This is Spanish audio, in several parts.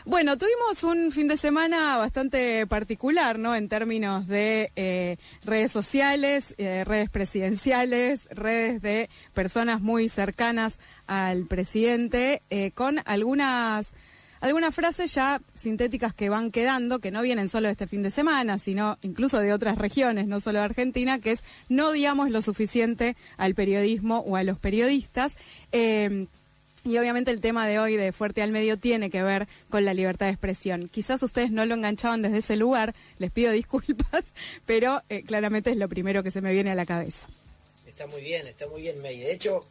Bueno, tuvimos un fin de semana bastante particular, ¿no? En términos de redes sociales, redes presidenciales, redes de personas muy cercanas al presidente, con algunas frases ya sintéticas que van quedando, que no vienen solo de este fin de semana, sino incluso de otras regiones, no solo de Argentina, que es: no odiamos lo suficiente al periodismo o a los periodistas. Y obviamente el tema de hoy de Fuerte al Medio tiene que ver con la libertad de expresión. Quizás ustedes no lo enganchaban desde ese lugar, les pido disculpas, pero claramente es lo primero que se me viene a la cabeza. Está muy bien, May. De hecho,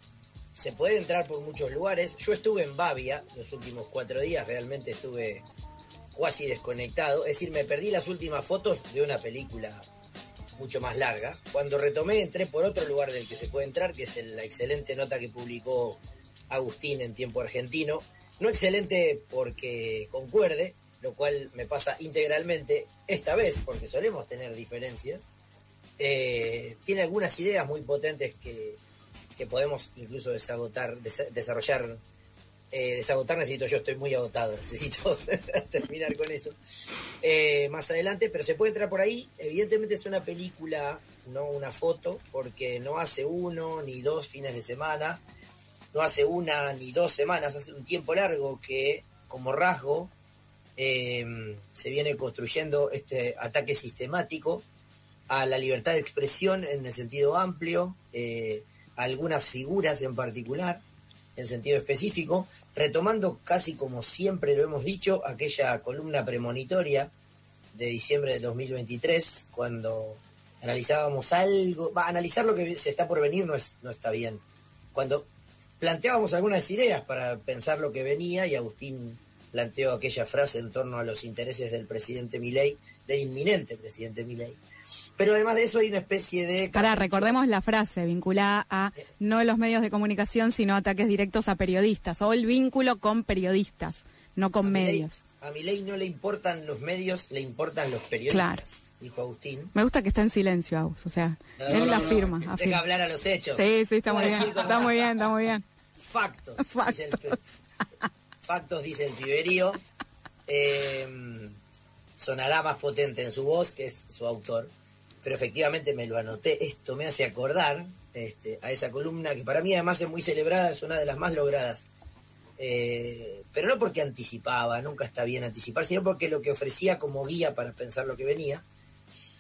se puede entrar por muchos lugares. Yo estuve en Bavia los últimos 4 días, realmente estuve cuasi desconectado. Es decir, me perdí las últimas fotos de una película mucho más larga. Cuando retomé, entré por otro lugar del que se puede entrar, que es la excelente nota que publicó Agustín en Tiempo Argentino. No excelente porque concuerde, lo cual me pasa integralmente esta vez, porque solemos tener diferencias. Tiene algunas ideas muy potentes que podemos incluso desarrollar. Desagotar necesito yo, estoy muy agotado, necesito terminar con eso más adelante, pero se puede entrar por ahí. Evidentemente es una película, no una foto, porque no hace 1 ni 2 fines de semana, no hace 1 ni 2 semanas, hace un tiempo largo que, como rasgo, se viene construyendo este ataque sistemático a la libertad de expresión en el sentido amplio, a algunas figuras en particular, en sentido específico, retomando casi como siempre lo hemos dicho, aquella columna premonitoria de diciembre de 2023, cuando analizábamos algo, analizar lo que se está por venir no está bien, cuando planteábamos algunas ideas para pensar lo que venía, y Agustín planteó aquella frase en torno a los intereses del presidente Milei, del inminente presidente Milei. Pero además de eso hay una especie de... Recordemos la frase vinculada a no los medios de comunicación, sino ataques directos a periodistas, o el vínculo con periodistas, no con medios. A Milei no le importan los medios, le importan los periodistas. Claro. Dijo Agustín. Me gusta que está en silencio, Agus, o sea, él la afirma. Deja hablar a los hechos. Sí, está muy bien, está muy bien. Factos. Factos, dice el piberío. Sonará más potente en su voz, que es su autor, pero efectivamente me lo anoté. Esto me hace acordar a esa columna, que para mí además es muy celebrada, es una de las más logradas. Pero no porque anticipaba, nunca está bien anticipar, sino porque lo que ofrecía como guía para pensar lo que venía.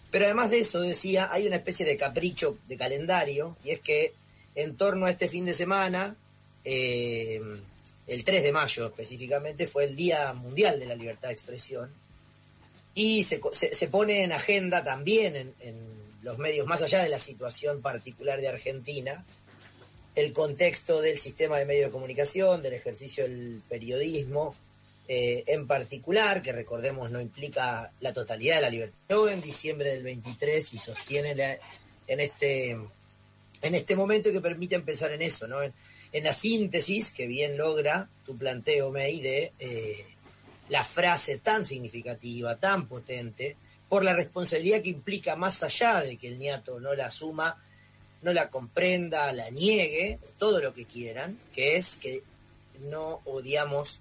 Pero además de eso, decía, hay una especie de capricho de calendario, y es que en torno a este fin de semana, el 3 de mayo específicamente, fue el Día Mundial de la Libertad de Expresión, y se pone en agenda también en los medios, más allá de la situación particular de Argentina, el contexto del sistema de medios de comunicación, del ejercicio del periodismo, en particular, que recordemos no implica la totalidad de la libertad. Yo en diciembre del 23 y sostiene en este momento que permite empezar en eso, ¿no? En la síntesis que bien logra tu planteo, May, de la frase tan significativa, tan potente, por la responsabilidad que implica, más allá de que el niato no la asuma, no la comprenda, la niegue, todo lo que quieran, que es que no odiamos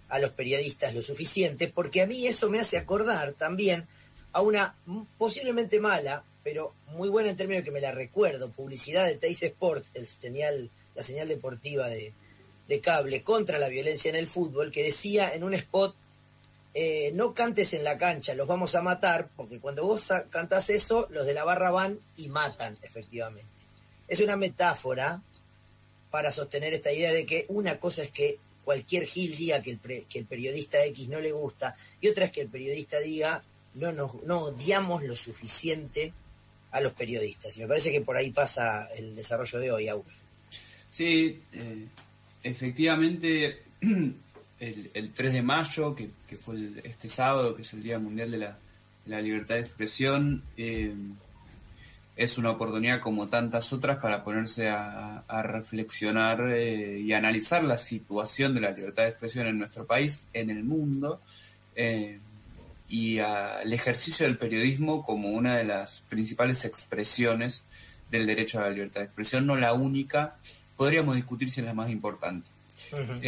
a los periodistas lo suficiente, porque a mí eso me hace acordar también a una posiblemente mala, pero muy buena en términos de que me la recuerdo, publicidad de Teis Sport, la señal deportiva de cable contra la violencia en el fútbol, que decía en un spot: no cantes en la cancha, los vamos a matar, porque cuando vos cantás eso, los de la barra van y matan, efectivamente. Es una metáfora para sostener esta idea de que una cosa es que cualquier gil diga que el periodista X no le gusta, y otra es que el periodista diga no odiamos lo suficiente a los periodistas. Y me parece que por ahí pasa el desarrollo de hoy, Agus. Sí, efectivamente, el 3 de mayo, que fue este sábado, que es el Día Mundial de la Libertad de Expresión, es una oportunidad como tantas otras para ponerse a reflexionar y analizar la situación de la libertad de expresión en nuestro país, en el mundo, y al ejercicio del periodismo como una de las principales expresiones del derecho a la libertad de expresión, no la única, podríamos discutir si es la más importante. Uh-huh.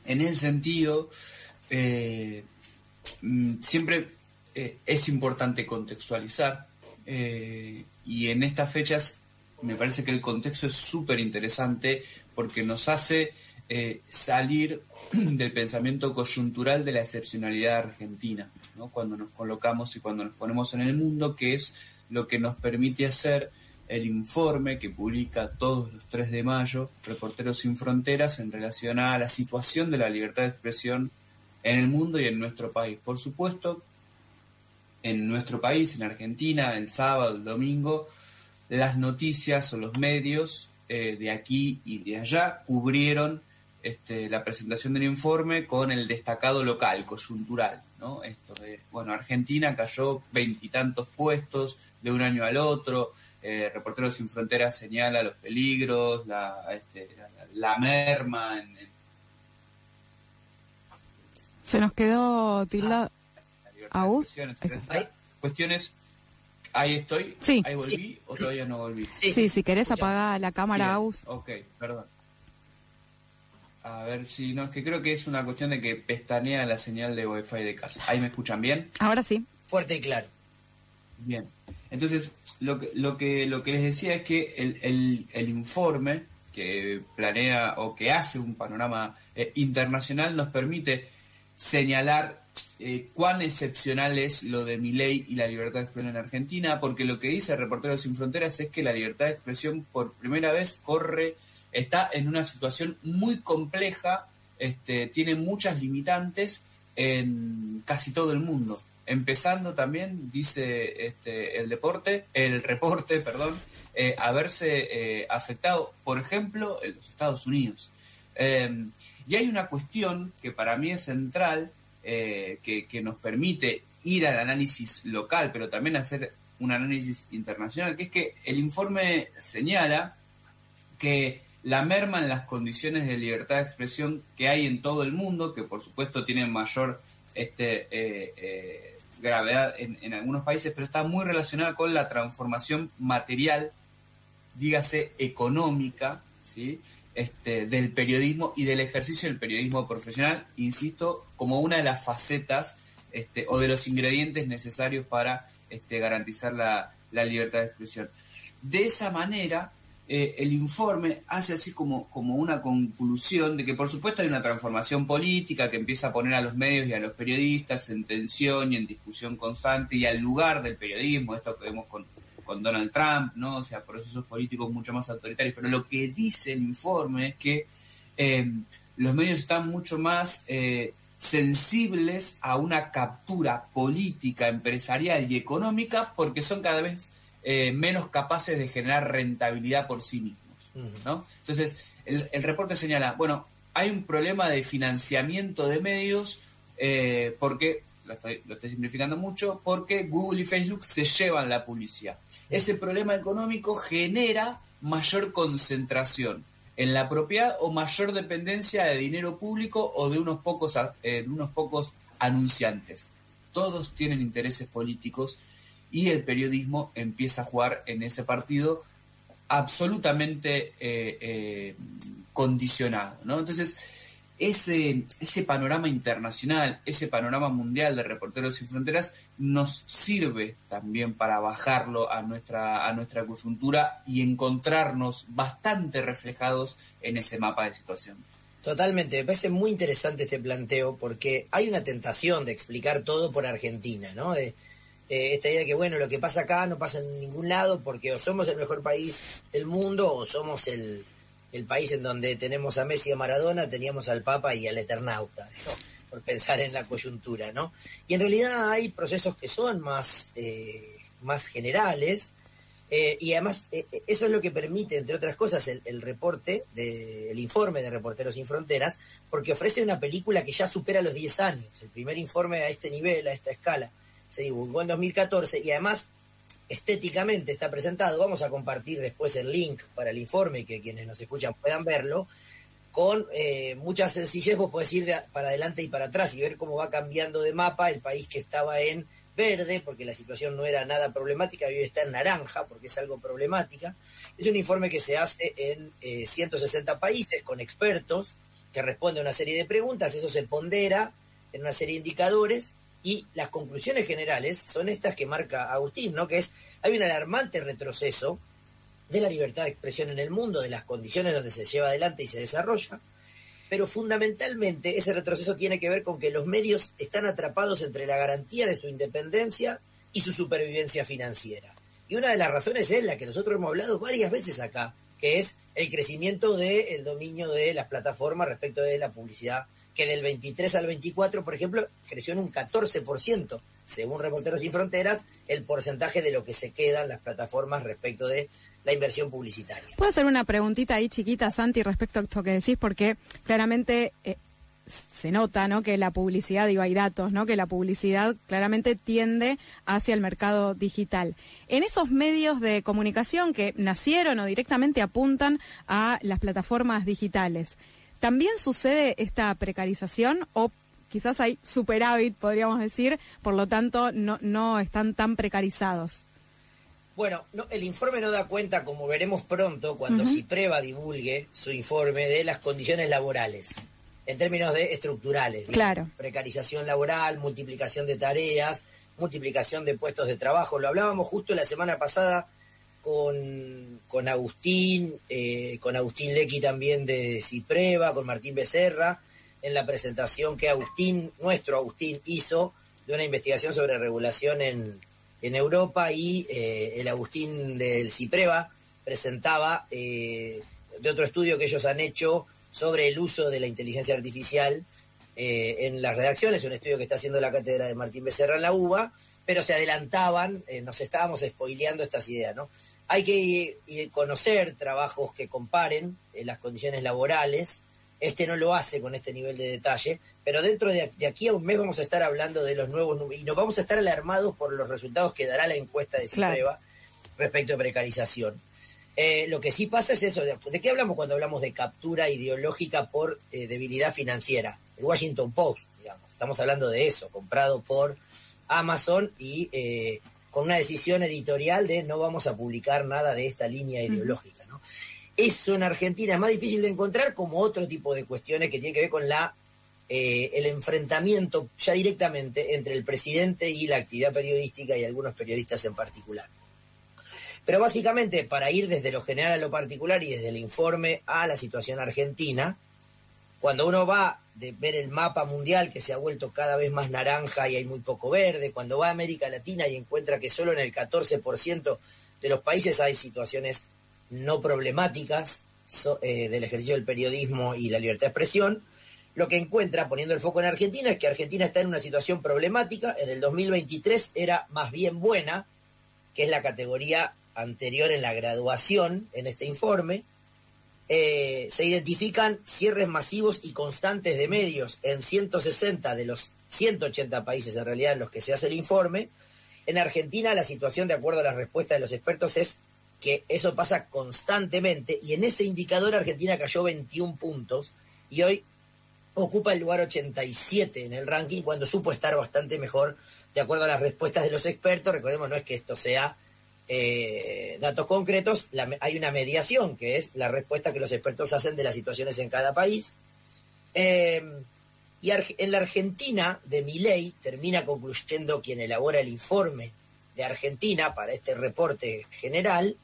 En ese sentido, siempre es importante contextualizar, y en estas fechas me parece que el contexto es súper interesante porque nos hace salir del pensamiento coyuntural de la excepcionalidad argentina, ¿no? Cuando nos colocamos y cuando nos ponemos en el mundo, que es lo que nos permite hacer el informe que publica todos los 3 de mayo Reporteros Sin Fronteras en relación a la situación de la libertad de expresión en el mundo y en nuestro país. Por supuesto, en nuestro país, en Argentina, el sábado, el domingo, las noticias o los medios de aquí y de allá cubrieron la presentación del informe con el destacado local, coyuntural, ¿no? Esto de, bueno, Argentina cayó 20 y tantos puestos de un año al otro, Reporteros Sin Fronteras señala los peligros, la merma. Se nos quedó tildado. ¿Aus? Cuestiones. Ahí estoy. Sí. Ahí volví o todavía no volví. Sí, si querés apagar la cámara, Bien. Aus. Ok, perdón. A ver si no, es que creo que es una cuestión de que pestañea la señal de Wi-Fi de casa. ¿Ahí me escuchan bien? Ahora sí. Fuerte y claro. Bien. Entonces, lo que les decía es que el informe que planea o que hace un panorama internacional nos permite señalar cuán excepcional es lo de Milei y la libertad de expresión en Argentina, porque lo que dice Reporteros Sin Fronteras es que la libertad de expresión por primera vez está en una situación muy compleja, tiene muchas limitantes en casi todo el mundo. Empezando también, dice el reporte, a verse afectado, por ejemplo, en los Estados Unidos. Y hay una cuestión que para mí es central, que nos permite ir al análisis local, pero también hacer un análisis internacional, que es que el informe señala que la merma en las condiciones de libertad de expresión que hay en todo el mundo, que por supuesto tienen mayor gravedad en algunos países, pero está muy relacionada con la transformación material, dígase económica, ¿sí? Del periodismo y del ejercicio del periodismo profesional, insisto, como una de las facetas o de los ingredientes necesarios para garantizar la libertad de expresión. De esa manera, el informe hace así como una conclusión de que por supuesto hay una transformación política que empieza a poner a los medios y a los periodistas en tensión y en discusión constante, y al lugar del periodismo, esto que vemos con Donald Trump, ¿no? O sea, procesos políticos mucho más autoritarios. Pero lo que dice el informe es que los medios están mucho más sensibles a una captura política, empresarial y económica, porque son cada vez menos capaces de generar rentabilidad por sí mismos, ¿no? Entonces, el reporte señala, bueno, hay un problema de financiamiento de medios porque, lo estoy simplificando mucho, porque Google y Facebook se llevan la publicidad. Ese problema económico genera mayor concentración en la propiedad o mayor dependencia de dinero público o de unos pocos anunciantes. Todos tienen intereses políticos y el periodismo empieza a jugar en ese partido absolutamente condicionado, ¿no? Entonces, ese panorama internacional, ese panorama mundial de Reporteros Sin Fronteras nos sirve también para bajarlo a nuestra coyuntura y encontrarnos bastante reflejados en ese mapa de situación. Totalmente, me parece muy interesante este planteo porque hay una tentación de explicar todo por Argentina, ¿no? Esta idea de que, bueno, lo que pasa acá no pasa en ningún lado porque o somos el mejor país del mundo o somos el país en donde tenemos a Messi y a Maradona, teníamos al Papa y al Eternauta, ¿no? Por pensar en la coyuntura, ¿no? Y en realidad hay procesos que son más generales, y además eso es lo que permite, entre otras cosas, el reporte, el informe de Reporteros Sin Fronteras, porque ofrece una película que ya supera los 10 años. El primer informe a este nivel, a esta escala, se divulgó en 2014 y además estéticamente está presentado. Vamos a compartir después el link para el informe, que quienes nos escuchan puedan verlo, con mucha sencillez. Vos podés ir para adelante y para atrás y ver cómo va cambiando de mapa el país que estaba en verde, porque la situación no era nada problemática, y hoy está en naranja, porque es algo problemática. Es un informe que se hace en 160 países, con expertos, que responden a una serie de preguntas. Eso se pondera en una serie de indicadores, y las conclusiones generales son estas que marca Agustín, ¿no? Que es, hay un alarmante retroceso de la libertad de expresión en el mundo, de las condiciones donde se lleva adelante y se desarrolla, pero fundamentalmente ese retroceso tiene que ver con que los medios están atrapados entre la garantía de su independencia y su supervivencia financiera. Y una de las razones es la que nosotros hemos hablado varias veces acá, que es el crecimiento del dominio de las plataformas respecto de la publicidad, que del 23 al 24, por ejemplo, creció en un 14%, según Reporteros Sin Fronteras, el porcentaje de lo que se queda en las plataformas respecto de la inversión publicitaria. ¿Puedo hacer una preguntita ahí chiquita, Santi, respecto a esto que decís? Porque claramente se nota, ¿no?, que la publicidad, digo, hay datos, ¿no?, que la publicidad claramente tiende hacia el mercado digital. En esos medios de comunicación que nacieron o directamente apuntan a las plataformas digitales, ¿también sucede esta precarización o quizás hay superávit, podríamos decir, por lo tanto no están tan precarizados? Bueno, no, el informe no da cuenta, como veremos pronto, cuando Cipreva divulgue su informe, de las condiciones laborales, en términos de estructurales. Claro. Precarización laboral, multiplicación de tareas, multiplicación de puestos de trabajo. Lo hablábamos justo la semana pasada con Agustín Lecky también de Cipreva, con Martín Becerra, en la presentación que nuestro Agustín hizo de una investigación sobre regulación en Europa, y el Agustín del Cipreva presentaba de otro estudio que ellos han hecho sobre el uso de la inteligencia artificial en las redacciones, un estudio que está haciendo la cátedra de Martín Becerra en la UBA, pero se adelantaban, nos estábamos spoileando estas ideas, ¿no? Hay que conocer trabajos que comparen las condiciones laborales. Este no lo hace con este nivel de detalle, pero dentro de aquí a un mes vamos a estar hablando de los nuevos números y nos vamos a estar alarmados por los resultados que dará la encuesta de Cipreva respecto a precarización. Lo que sí pasa es eso. ¿De qué hablamos cuando hablamos de captura ideológica por debilidad financiera? El Washington Post, digamos. Estamos hablando de eso, comprado por Amazon y con una decisión editorial de no vamos a publicar nada de esta línea ideológica, ¿no? Eso en Argentina es más difícil de encontrar, como otro tipo de cuestiones que tienen que ver con el enfrentamiento ya directamente entre el presidente y la actividad periodística y algunos periodistas en particular. Pero básicamente, para ir desde lo general a lo particular y desde el informe a la situación argentina, cuando uno va de ver el mapa mundial que se ha vuelto cada vez más naranja y hay muy poco verde, cuando va a América Latina y encuentra que solo en el 14% de los países hay situaciones no problemáticas del ejercicio del periodismo y la libertad de expresión, lo que encuentra, poniendo el foco en Argentina, es que Argentina está en una situación problemática. En el 2023 era más bien buena, que es la categoría anterior en la graduación en este informe. Se identifican cierres masivos y constantes de medios en 160 de los 180 países en realidad en los que se hace el informe. En Argentina la situación, de acuerdo a las respuestas de los expertos, es que eso pasa constantemente, y en ese indicador Argentina cayó 21 puntos y hoy ocupa el lugar 87 en el ranking, cuando supo estar bastante mejor de acuerdo a las respuestas de los expertos. Recordemos, no es que esto sea datos concretos, hay una mediación, que es la respuesta que los expertos hacen de las situaciones en cada país. Y en la Argentina de Milei termina concluyendo quien elabora el informe de Argentina para este reporte general.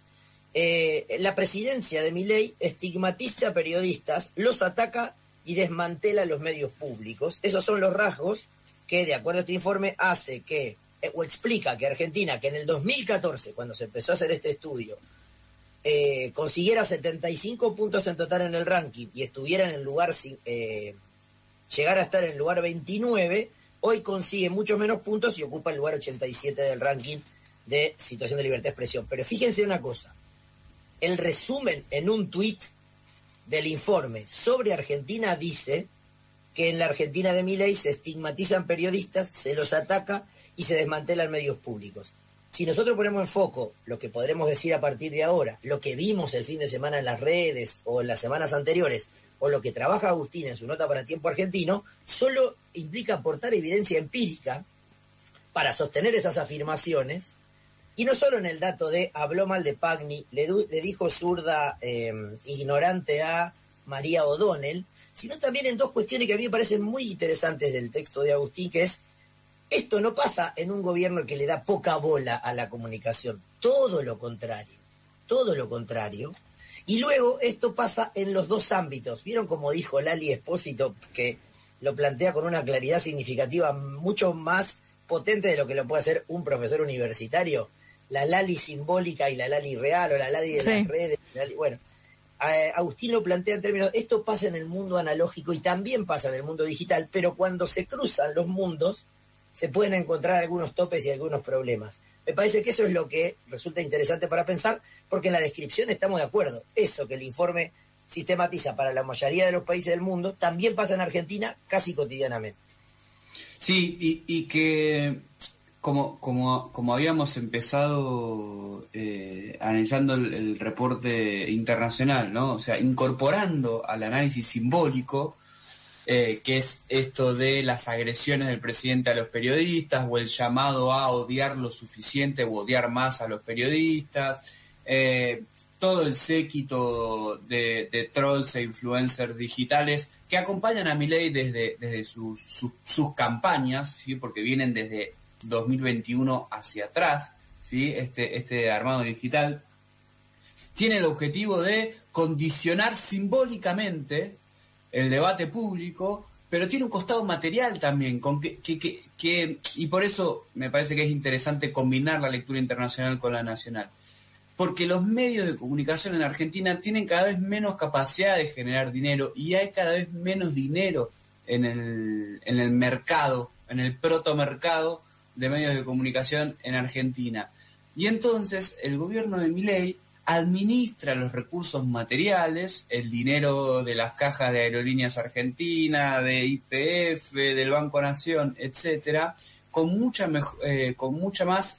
La presidencia de Milei estigmatiza a periodistas, los ataca y desmantela los medios públicos. Esos son los rasgos que, de acuerdo a este informe, hace que, o explica que Argentina, que en el 2014, cuando se empezó a hacer este estudio, consiguiera 75 puntos en total en el ranking y estuviera en el lugar, llegara a estar en el lugar 29, hoy consigue muchos menos puntos y ocupa el lugar 87 del ranking de situación de libertad de expresión. Pero fíjense una cosa, el resumen en un tuit del informe sobre Argentina dice que en la Argentina de Milei se estigmatizan periodistas, se los ataca y se desmantelan medios públicos. Si nosotros ponemos en foco lo que podremos decir a partir de ahora, lo que vimos el fin de semana en las redes o en las semanas anteriores, o lo que trabaja Agustín en su nota para Tiempo Argentino, solo implica aportar evidencia empírica para sostener esas afirmaciones. Y no solo en el dato de habló mal de Pagni, le dijo zurda ignorante a María O'Donnell, sino también en dos cuestiones que a mí me parecen muy interesantes del texto de Agustín, que es, esto no pasa en un gobierno que le da poca bola a la comunicación, todo lo contrario. Y luego esto pasa en los dos ámbitos. ¿Vieron como dijo Lali Espósito, que lo plantea con una claridad significativa mucho más potente de lo que lo puede hacer un profesor universitario? La Lali simbólica y la Lali real, o la Lali de las redes. Bueno, Agustín lo plantea en términos, esto pasa en el mundo analógico y también pasa en el mundo digital, pero cuando se cruzan los mundos se pueden encontrar algunos topes y algunos problemas. Me parece que eso es lo que resulta interesante para pensar, porque en la descripción estamos de acuerdo. Eso que el informe sistematiza para la mayoría de los países del mundo, también pasa en Argentina casi cotidianamente. Sí, y que como habíamos empezado analizando el reporte internacional, ¿no? O sea, incorporando al análisis simbólico, que es esto de las agresiones del presidente a los periodistas, o el llamado a odiar lo suficiente o odiar más a los periodistas, todo el séquito de trolls e influencers digitales que acompañan a Milei desde sus campañas, ¿sí? Porque vienen desde 2021 hacia atrás, ¿sí? Este armado digital tiene el objetivo de condicionar simbólicamente el debate público, pero tiene un costado material también, y por eso me parece que es interesante combinar la lectura internacional con la nacional, porque los medios de comunicación en Argentina tienen cada vez menos capacidad de generar dinero, y hay cada vez menos dinero en el mercado, en el protomercado de medios de comunicación en Argentina. Y entonces el gobierno de Milei administra los recursos materiales, el dinero de las cajas de Aerolíneas Argentina, de YPF, del Banco Nación, etcétera, con mucha más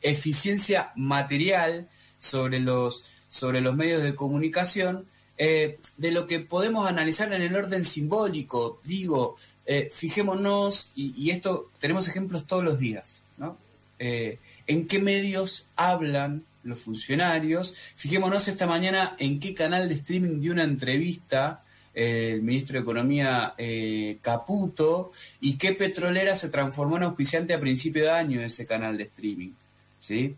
eficiencia material sobre los medios de comunicación, de lo que podemos analizar en el orden simbólico. Digo, fijémonos, y esto tenemos ejemplos todos los días, ¿no? En qué medios hablan los funcionarios. Fijémonos esta mañana en qué canal de streaming dio una entrevista el ministro de Economía Caputo, y qué petrolera se transformó en auspiciante a principio de año de ese canal de streaming, ¿sí?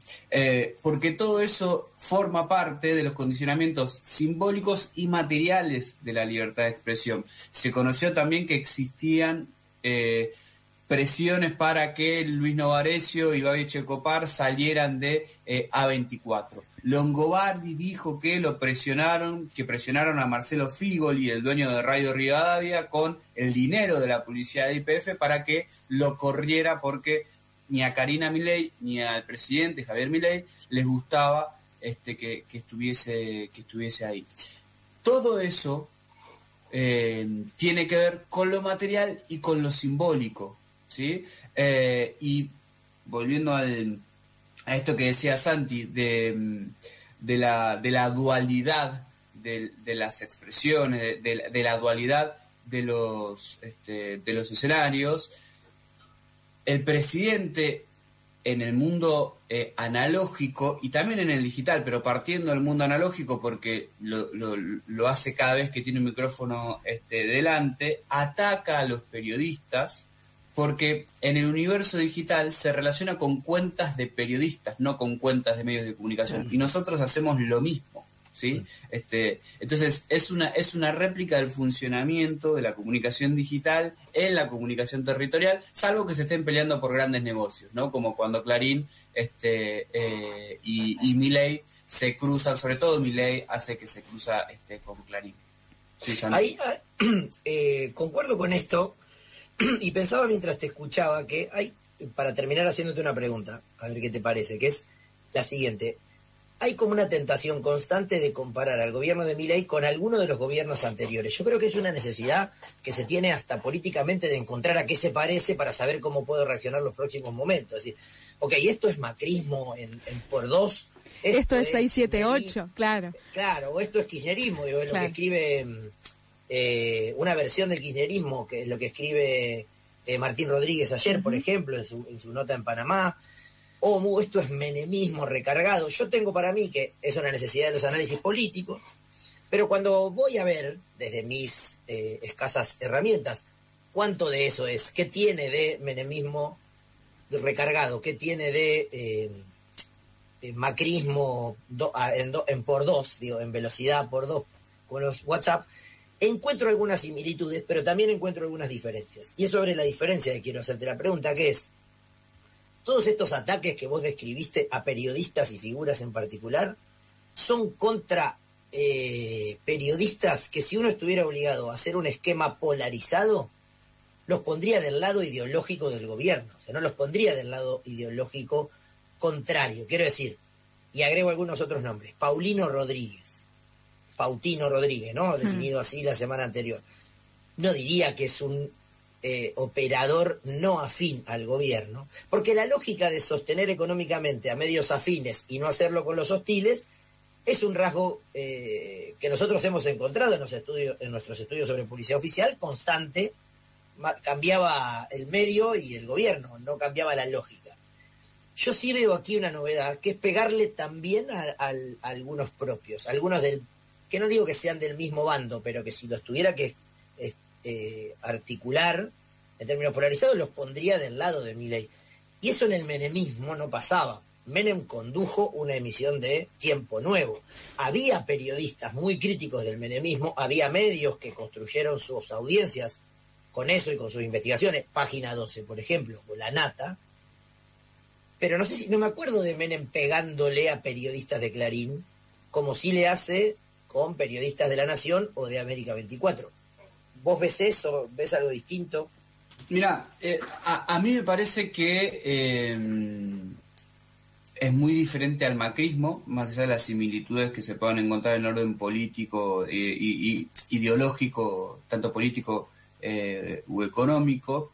Porque todo eso forma parte de los condicionamientos simbólicos y materiales de la libertad de expresión. Se conoció también que existían presiones para que Luis Novarecio y Babi Checopar salieran de A24. Longobardi dijo que presionaron a Marcelo Figoli, el dueño de Radio Rivadavia, con el dinero de la publicidad de YPF para que lo corriera, porque ni a Karina Milei ni al presidente Javier Milei les gustaba que estuviese ahí. Todo eso tiene que ver con lo material y con lo simbólico, ¿sí? Y volviendo a esto que decía Santi de la dualidad de las expresiones, de la dualidad de los escenarios, el presidente en el mundo analógico y también en el digital, pero partiendo del mundo analógico porque lo hace cada vez que tiene un micrófono delante, ataca a los periodistas, porque en el universo digital se relaciona con cuentas de periodistas, no con cuentas de medios de comunicación, y nosotros hacemos lo mismo, ¿sí? Entonces es una réplica del funcionamiento de la comunicación digital en la comunicación territorial, salvo que se estén peleando por grandes negocios, ¿no? Como cuando Clarín y Milei se cruzan, sobre todo Milei hace que se cruza con Clarín. Sí, ahí concuerdo con esto. Y pensaba mientras te escuchaba que hay, para terminar haciéndote una pregunta, a ver qué te parece, que es la siguiente. Hay como una tentación constante de comparar al gobierno de Milei con alguno de los gobiernos anteriores. Yo creo que es una necesidad que se tiene hasta políticamente de encontrar a qué se parece para saber cómo puedo reaccionar los próximos momentos. Es decir, ok, esto es macrismo en por dos. Esto es 678, claro. Claro, o esto es kirchnerismo, digo, es claro. Lo que escribe... una versión del kirchnerismo, que es lo que escribe Martín Rodríguez ayer, por ejemplo, en su nota en Panamá. Esto es menemismo recargado. Yo tengo para mí que es una necesidad de los análisis políticos, Pero cuando voy a ver, desde mis escasas herramientas, cuánto de eso es, qué tiene de menemismo recargado, qué tiene de macrismo en por dos, digo, en velocidad por dos, con los WhatsApp, encuentro algunas similitudes, pero también encuentro algunas diferencias. Y es sobre la diferencia que quiero hacerte la pregunta, que es, todos estos ataques que vos describiste a periodistas y figuras en particular, son contra periodistas que, si uno estuviera obligado a hacer un esquema polarizado, los pondría del lado ideológico del gobierno, o sea, no los pondría del lado ideológico contrario. Quiero decir, y agrego algunos otros nombres, Pautino Rodríguez, ¿no? Definido así la semana anterior. No diría que es un operador no afín al gobierno, porque la lógica de sostener económicamente a medios afines y no hacerlo con los hostiles es un rasgo que nosotros hemos encontrado en nuestros estudios sobre publicidad oficial constante. Cambiaba el medio y el gobierno, no cambiaba la lógica. Yo sí veo aquí una novedad, que es pegarle también a algunos propios, algunos que no digo que sean del mismo bando, pero que si los tuviera que articular en términos polarizados, los pondría del lado de Milei. Y eso en el menemismo no pasaba. Menem condujo una emisión de Tiempo Nuevo. Había periodistas muy críticos del menemismo, había medios que construyeron sus audiencias con eso y con sus investigaciones, Página 12, por ejemplo, o La Nata, pero no me acuerdo de Menem pegándole a periodistas de Clarín, como sí le hace con periodistas de La Nación o de América 24. ¿Vos ves eso? ¿Ves algo distinto? Mira, a mí me parece que es muy diferente al macrismo, más allá de las similitudes que se puedan encontrar en el orden político y ideológico, tanto político u económico,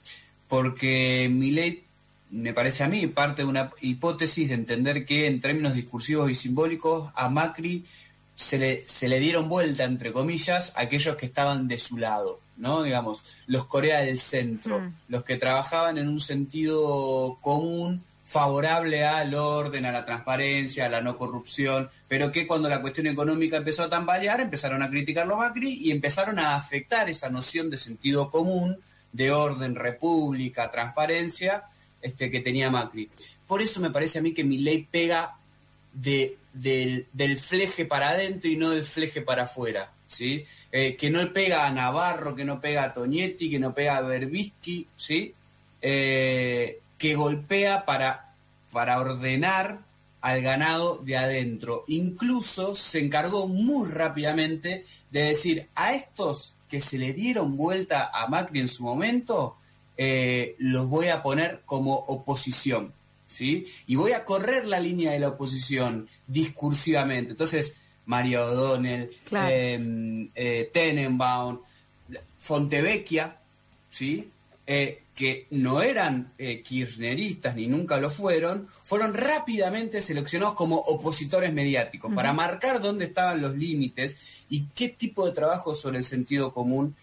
porque Milei, me parece a mí, parte de una hipótesis de entender que en términos discursivos y simbólicos a Macri se le dieron vuelta, entre comillas, aquellos que estaban de su lado, ¿no? Digamos, los Corea del Centro, los que trabajaban en un sentido común favorable al orden, a la transparencia, a la no corrupción, pero que cuando la cuestión económica empezó a tambalear, empezaron a criticarlo a Macri y empezaron a afectar esa noción de sentido común, de orden, república, transparencia, que tenía Macri. Por eso me parece a mí que Milei pega del fleje para adentro y no del fleje para afuera, ¿sí? Que no pega a Navarro, que no pega a Tonietti, que no pega a Berbisky, ¿sí? Que golpea para ordenar al ganado de adentro. Incluso se encargó muy rápidamente de decir a estos que se le dieron vuelta a Macri en su momento, los voy a poner como oposición, ¿sí? Y voy a correr la línea de la oposición discursivamente. Entonces, Mario O'Donnell, claro, Tenenbaum, Fontevecchia, ¿sí? Que no eran kirchneristas ni nunca lo fueron rápidamente seleccionados como opositores mediáticos para marcar dónde estaban los límites y qué tipo de trabajo sobre el sentido común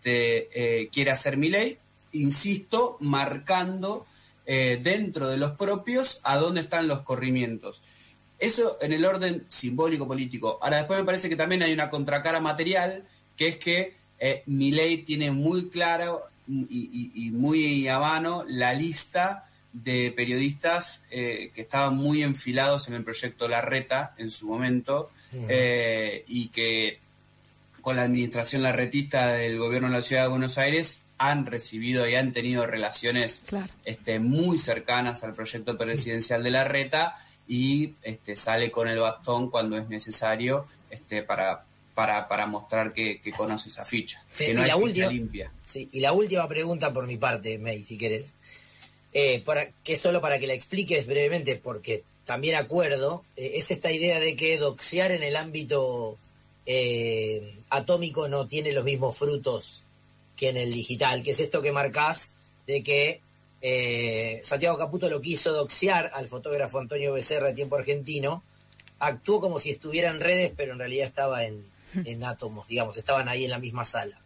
quiere hacer Milei, insisto, marcando dentro de los propios a dónde están los corrimientos. Eso en el orden simbólico político. Ahora después me parece que también hay una contracara material, que es que Milei tiene muy claro y muy a mano la lista de periodistas que estaban muy enfilados en el proyecto Larreta en su momento, y que con la administración larretista del gobierno de la Ciudad de Buenos Aires han recibido y han tenido relaciones, claro, muy cercanas al proyecto presidencial de Larreta, y sale con el bastón cuando es necesario para mostrar que conoce esa ficha, sí, que no hay ficha limpia. Sí, y la última pregunta por mi parte, May, si querés, que solo para que la expliques brevemente, porque también acuerdo, es esta idea de que doxear en el ámbito atómico no tiene los mismos frutos que en el digital, que es esto que marcás de que Santiago Caputo lo quiso doxear al fotógrafo Antonio Becerra de Tiempo Argentino, actuó como si estuviera en redes, pero en realidad estaba en átomos, digamos, estaban ahí en la misma sala.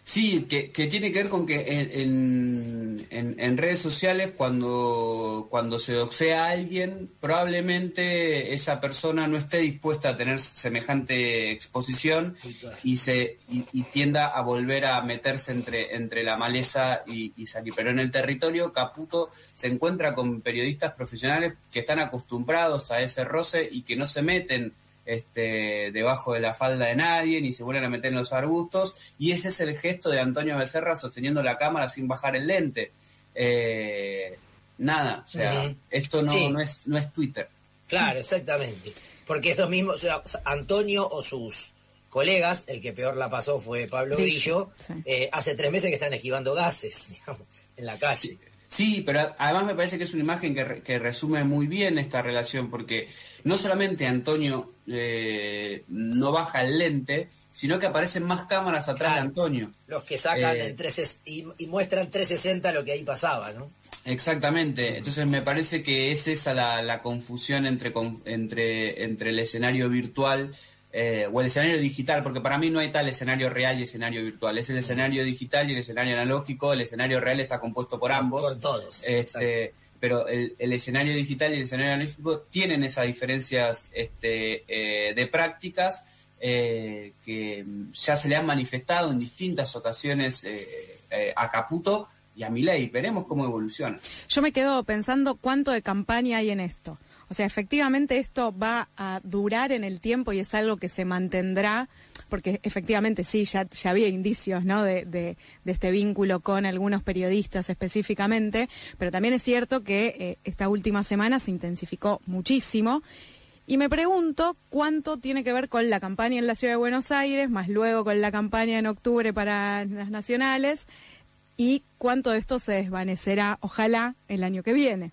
Sí, que tiene que ver con que en en redes sociales, cuando se doxea a alguien, probablemente esa persona no esté dispuesta a tener semejante exposición y tienda a volver a meterse entre la maleza y salir. Pero en el territorio, Caputo se encuentra con periodistas profesionales que están acostumbrados a ese roce y que no se meten debajo de la falda de nadie, ni se vuelven a meter en los arbustos, y ese es el gesto de Antonio Becerra sosteniendo la cámara sin bajar el lente. Nada, o sea, esto no es Twitter. Claro, exactamente. Porque esos mismos, o sea, Antonio o sus colegas, el que peor la pasó fue Pablo Grillo, hace 3 meses que están esquivando gases, digamos, en la calle. Sí, pero además me parece que es una imagen que resume muy bien esta relación, porque no solamente Antonio no baja el lente, sino que aparecen más cámaras atrás de Antonio. Los que sacan y muestran 360 lo que ahí pasaba, ¿no? Exactamente. Entonces me parece que es esa la confusión entre el escenario virtual o el escenario digital, porque para mí no hay tal escenario real y escenario virtual. Es el escenario digital y el escenario analógico. El escenario real está compuesto por ambos. Por todos. Pero el escenario digital y el escenario analógico tienen esas diferencias de prácticas que ya se le han manifestado en distintas ocasiones a Caputo y a Milei. Veremos cómo evoluciona. Yo me quedo pensando cuánto de campaña hay en esto. O sea, efectivamente esto va a durar en el tiempo y es algo que se mantendrá, porque efectivamente sí, ya había indicios, ¿no?, de este vínculo con algunos periodistas específicamente, pero también es cierto que esta última semana se intensificó muchísimo. Y me pregunto cuánto tiene que ver con la campaña en la Ciudad de Buenos Aires, más luego con la campaña en octubre para las nacionales, y cuánto de esto se desvanecerá, ojalá, el año que viene.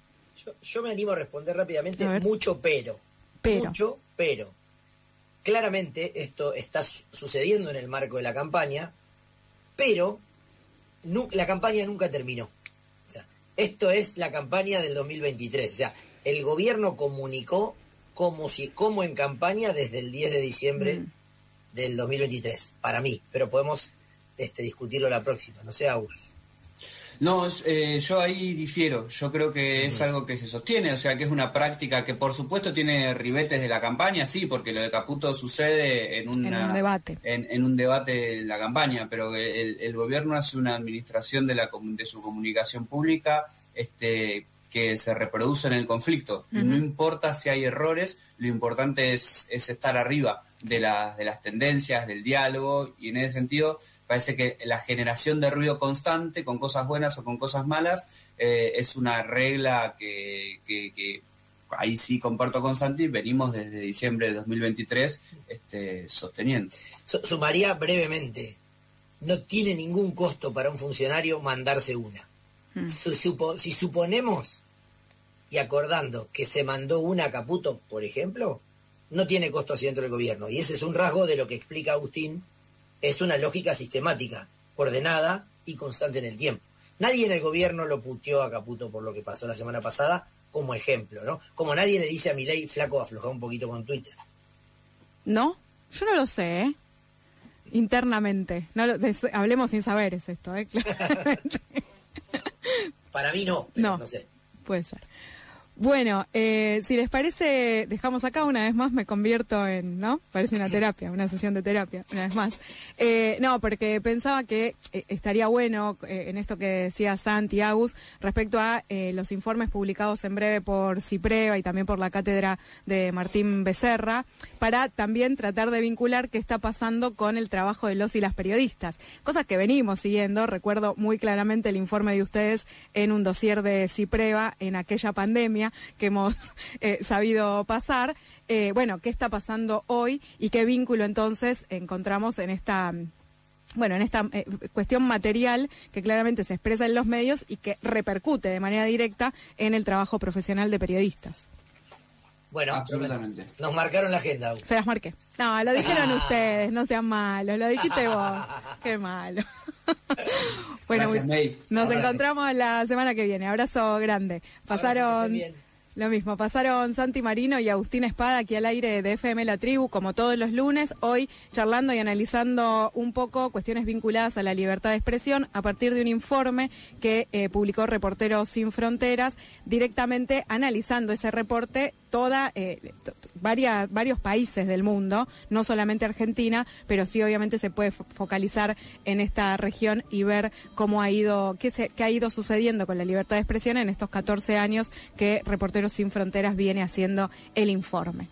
Yo me animo a responder rápidamente, mucho pero. Mucho pero. Claramente esto está sucediendo en el marco de la campaña, pero la campaña nunca terminó. O sea, esto es la campaña del 2023. O sea, el gobierno comunicó como en campaña desde el 10 de diciembre del 2023, para mí. Pero podemos discutirlo la próxima, no sé, Agus. No, yo ahí difiero. Yo creo que es algo que se sostiene, o sea, que es una práctica que por supuesto tiene ribetes de la campaña, sí, porque lo de Caputo sucede en un debate. En un debate de la campaña, pero el gobierno hace una administración de su comunicación pública que se reproduce en el conflicto. No importa si hay errores, lo importante es estar arriba de las tendencias, del diálogo, y en ese sentido parece que la generación de ruido constante, con cosas buenas o con cosas malas, es una regla que ahí sí comparto con Santi, venimos desde diciembre de 2023 sosteniendo. Sumaría brevemente, no tiene ningún costo para un funcionario mandarse una. Si suponemos y acordando que se mandó una a Caputo, por ejemplo, no tiene costo hacia dentro del gobierno. Y ese es un rasgo de lo que explica Agustín. Es una lógica sistemática, ordenada y constante en el tiempo. Nadie en el gobierno lo puteó a Caputo por lo que pasó la semana pasada como ejemplo, ¿no? Como nadie le dice a Milei, flaco, afloja un poquito con Twitter. ¿No? Yo no lo sé, internamente. Hablemos sin saber es esto, claramente. Para mí no, pero no sé. Puede ser. Bueno, si les parece, dejamos acá una vez más, me convierto en, ¿no? Parece una terapia, una sesión de terapia, una vez más. No, porque pensaba que estaría bueno en esto que decía Santi Agus respecto a los informes publicados en breve por CIPREVA y también por la cátedra de Martín Becerra, para también tratar de vincular qué está pasando con el trabajo de los y las periodistas. Cosas que venimos siguiendo, recuerdo muy claramente el informe de ustedes en un dossier de CIPREVA en aquella pandemia que hemos sabido pasar. Bueno, ¿qué está pasando hoy y qué vínculo entonces encontramos en esta cuestión material que claramente se expresa en los medios y que repercute de manera directa en el trabajo profesional de periodistas? Bueno, absolutamente. Nos marcaron la agenda. Se las marqué. No, lo dijeron ustedes, no sean malos, lo dijiste vos. Qué malo. Bueno, gracias, nos encontramos la semana que viene. Abrazo grande. Pasaron Lo mismo, pasaron Santi Marino y Agustín Espada aquí al aire de FM La Tribu, como todos los lunes, hoy charlando y analizando un poco cuestiones vinculadas a la libertad de expresión a partir de un informe que publicó Reporteros Sin Fronteras, directamente analizando ese reporte varios países del mundo, no solamente Argentina, pero sí obviamente se puede focalizar en esta región y ver cómo ha ido, qué ha ido sucediendo con la libertad de expresión en estos 14 años que Reporteros Sin Fronteras viene haciendo el informe.